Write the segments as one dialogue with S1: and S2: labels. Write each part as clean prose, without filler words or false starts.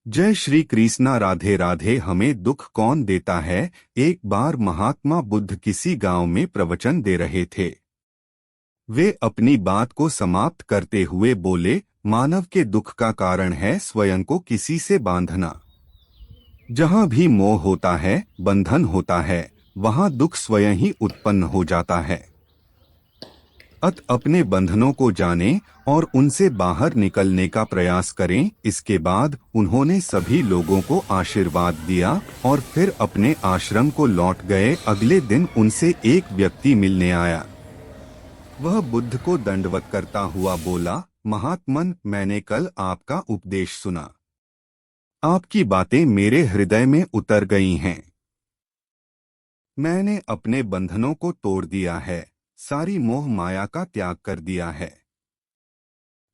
S1: जय श्री कृष्णा। राधे राधे। हमें दुख कौन देता है। एक बार महात्मा बुद्ध किसी गांव में प्रवचन दे रहे थे। वे अपनी बात को समाप्त करते हुए बोले, मानव के दुख का कारण है स्वयं को किसी से बांधना। जहां भी मोह होता है, बंधन होता है, वहां दुख स्वयं ही उत्पन्न हो जाता है। अपने बंधनों को जानें और उनसे बाहर निकलने का प्रयास करें। इसके बाद उन्होंने सभी लोगों को आशीर्वाद दिया और फिर अपने आश्रम को लौट गए। अगले दिन उनसे एक व्यक्ति मिलने आया। वह बुद्ध को दंडवत करता हुआ बोला, महात्मन, मैंने कल आपका उपदेश सुना। आपकी बातें मेरे हृदय में उतर गई हैं। मैंने अपने बंधनों को तोड़ दिया है, सारी मोह माया का त्याग कर दिया है।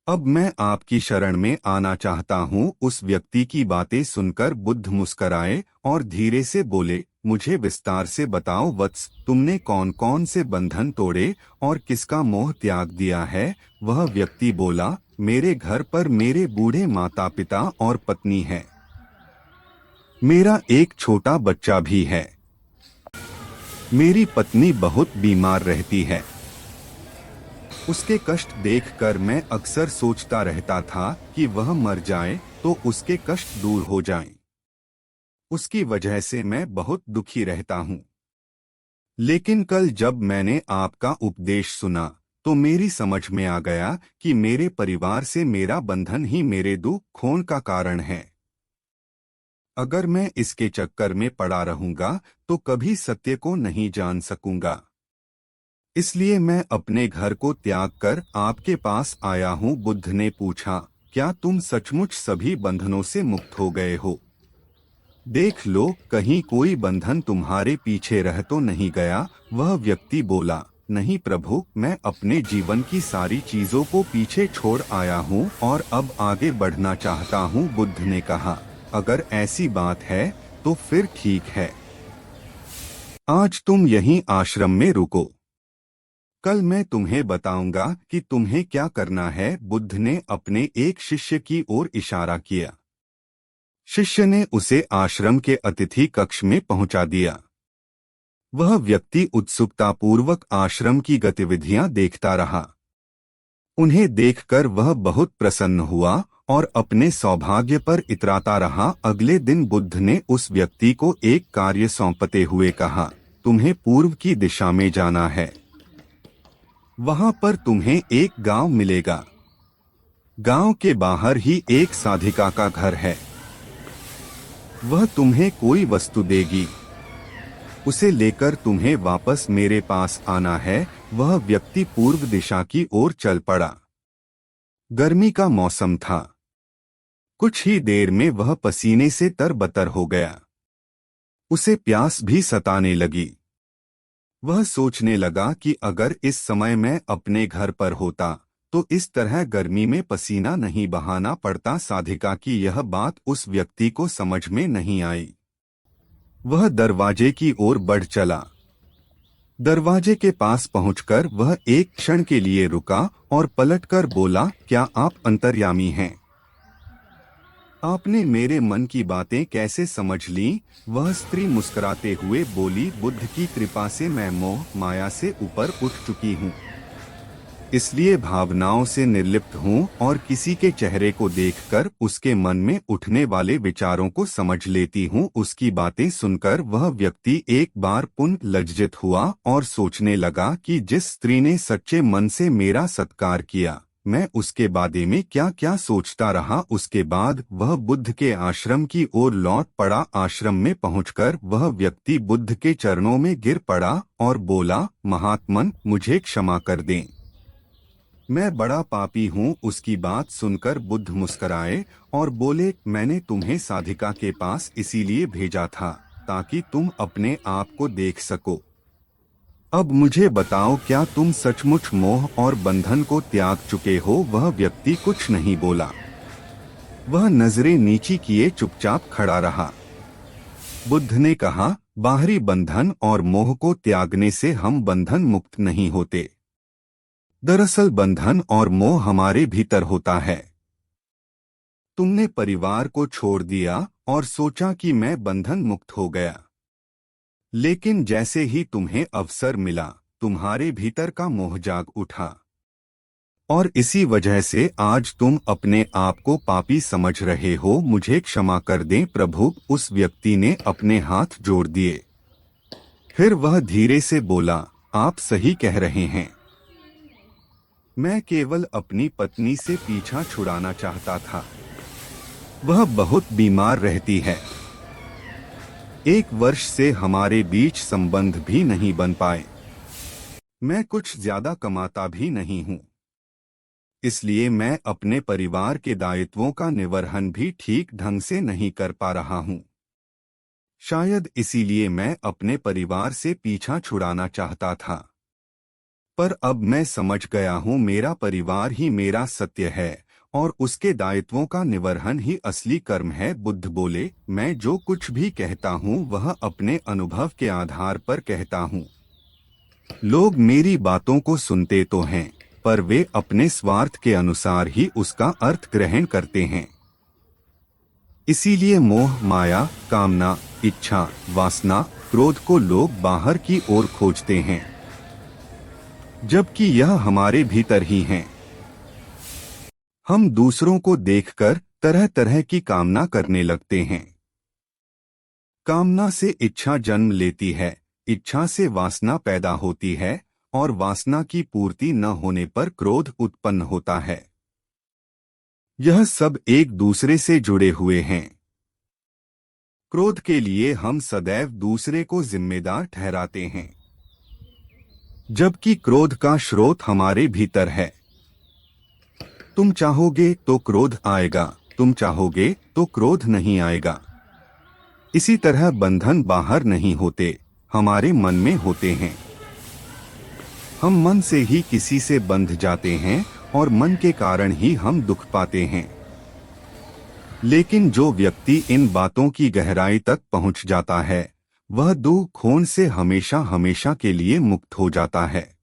S1: अब मैं आपकी शरण में आना चाहता हूँ। उस व्यक्ति की बातें सुनकर बुद्ध मुस्कराए और धीरे से बोले, मुझे विस्तार से बताओ वत्स, तुमने कौन कौन से बंधन तोड़े और किसका मोह त्याग दिया है। वह व्यक्ति बोला, मेरे घर पर मेरे बूढ़े माता पिता और पत्नी है। मेरा एक छोटा बच्चा भी है। मेरी पत्नी बहुत बीमार रहती है। उसके कष्ट देखकर मैं अक्सर सोचता रहता था कि वह मर जाए तो उसके कष्ट दूर हो जाएं। उसकी वजह से मैं बहुत दुखी रहता हूँ। लेकिन कल जब मैंने आपका उपदेश सुना तो मेरी समझ में आ गया कि मेरे परिवार से मेरा बंधन ही मेरे दुख खोन का कारण है। अगर मैं इसके चक्कर में पड़ा रहूंगा तो कभी सत्य को नहीं जान सकूंगा। इसलिए मैं अपने घर को त्याग कर आपके पास आया हूँ। बुद्ध ने पूछा, क्या तुम सचमुच सभी बंधनों से मुक्त हो गए हो? देख लो, कहीं कोई बंधन तुम्हारे पीछे रह तो नहीं गया। वह व्यक्ति बोला, नहीं प्रभु, मैं अपने जीवन की सारी चीजों को पीछे छोड़ आया हूँ और अब आगे बढ़ना चाहता हूँ। बुद्ध ने कहा, अगर ऐसी बात है तो फिर ठीक है। आज तुम यहीं आश्रम में रुको। कल मैं तुम्हें बताऊंगा कि तुम्हें क्या करना है। बुद्ध ने अपने एक शिष्य की ओर इशारा किया। शिष्य ने उसे आश्रम के अतिथि कक्ष में पहुंचा दिया। वह व्यक्ति उत्सुकतापूर्वक आश्रम की गतिविधियां देखता रहा। उन्हें देखकर वह बहुत प्रसन्न हुआ और अपने सौभाग्य पर इतराता रहा। अगले दिन बुद्ध ने उस व्यक्ति को एक कार्य सौंपते हुए कहा, तुम्हें पूर्व की दिशा में जाना है। वहां पर तुम्हें एक गांव मिलेगा। गांव के बाहर ही एक साधिका का घर है। वह तुम्हें कोई वस्तु देगी। उसे लेकर तुम्हें वापस मेरे पास आना है। वह व्यक्ति पूर्व दिशा की ओर चल पड़ा। गर्मी का मौसम था। कुछ ही देर में वह पसीने से तरबतर हो गया। उसे प्यास भी सताने लगी। वह सोचने लगा कि अगर इस समय मैं अपने घर पर होता तो इस तरह गर्मी में पसीना नहीं बहाना पड़ता। साधिका की यह बात उस व्यक्ति को समझ में नहीं आई। वह दरवाजे की ओर बढ़ चला। दरवाजे के पास पहुंचकर वह एक क्षण के लिए रुका और पलटकर बोला, क्या आप अंतर्यामी हैं? आपने मेरे मन की बातें कैसे समझ ली? वह स्त्री मुस्कुराते हुए बोली, बुद्ध की कृपा से मैं मोह माया से ऊपर उठ चुकी हूँ। इसलिए भावनाओं से निर्लिप्त हूँ और किसी के चेहरे को देखकर उसके मन में उठने वाले विचारों को समझ लेती हूँ। उसकी बातें सुनकर वह व्यक्ति एक बार पुनः लज्जित हुआ और सोचने लगा कि जिस स्त्री ने सच्चे मन से मेरा सत्कार किया, मैं उसके बारे में क्या क्या सोचता रहा। उसके बाद वह बुद्ध के आश्रम की ओर लौट पड़ा। आश्रम में पहुंचकर वह व्यक्ति बुद्ध के चरणों में गिर पड़ा और बोला, महात्मन, मुझे क्षमा कर दें, मैं बड़ा पापी हूँ। उसकी बात सुनकर बुद्ध मुस्कराए और बोले, मैंने तुम्हें साधिका के पास इसीलिए भेजा था ताकि तुम अपने आप को देख सको। अब मुझे बताओ, क्या तुम सचमुच मोह और बंधन को त्याग चुके हो? वह व्यक्ति कुछ नहीं बोला। वह नजरें नीची किए चुपचाप खड़ा रहा। बुद्ध ने कहा, बाहरी बंधन और मोह को त्यागने से हम बंधन मुक्त नहीं होते। दरअसल बंधन और मोह हमारे भीतर होता है। तुमने परिवार को छोड़ दिया और सोचा कि मैं बंधन मुक्त हो गया। लेकिन जैसे ही तुम्हें अवसर मिला, तुम्हारे भीतर का मोह जाग उठा, और इसी वजह से आज तुम अपने आप को पापी समझ रहे हो। मुझे क्षमा कर दें प्रभु। उस व्यक्ति ने अपने हाथ जोड़ दिए। फिर वह धीरे से बोला, आप सही कह रहे हैं। मैं केवल अपनी पत्नी से पीछा छुड़ाना चाहता था। वह बहुत बीमार रहती है। 1 वर्ष से हमारे बीच संबंध भी नहीं बन पाए। मैं कुछ ज्यादा कमाता भी नहीं हूँ, इसलिए मैं अपने परिवार के दायित्वों का निर्वहन भी ठीक ढंग से नहीं कर पा रहा हूँ। शायद इसीलिए मैं अपने परिवार से पीछा छुड़ाना चाहता था। पर अब मैं समझ गया हूँ, मेरा परिवार ही मेरा सत्य है और उसके दायित्वों का निर्वहन ही असली कर्म है। बुद्ध बोले, मैं जो कुछ भी कहता हूँ वह अपने अनुभव के आधार पर कहता हूँ। लोग मेरी बातों को सुनते तो हैं, पर वे अपने स्वार्थ के अनुसार ही उसका अर्थ ग्रहण करते हैं। इसीलिए मोह, माया, कामना, इच्छा, वासना, क्रोध को लोग बाहर की ओर खोजते हैं, जबकि यह हमारे भीतर ही हैं। हम दूसरों को देखकर तरह तरह की कामना करने लगते हैं। कामना से इच्छा जन्म लेती है, इच्छा से वासना पैदा होती है और वासना की पूर्ति न होने पर क्रोध उत्पन्न होता है। यह सब एक दूसरे से जुड़े हुए हैं। क्रोध के लिए हम सदैव दूसरे को जिम्मेदार ठहराते हैं, जबकि क्रोध का स्रोत हमारे भीतर है। तुम चाहोगे तो क्रोध आएगा, तुम चाहोगे तो क्रोध नहीं आएगा। इसी तरह बंधन बाहर नहीं होते, हमारे मन में होते हैं। हम मन से ही किसी से बंध जाते हैं और मन के कारण ही हम दुख पाते हैं। लेकिन जो व्यक्ति इन बातों की गहराई तक पहुंच जाता है, वह दुख खोन से हमेशा हमेशा के लिए मुक्त हो जाता है।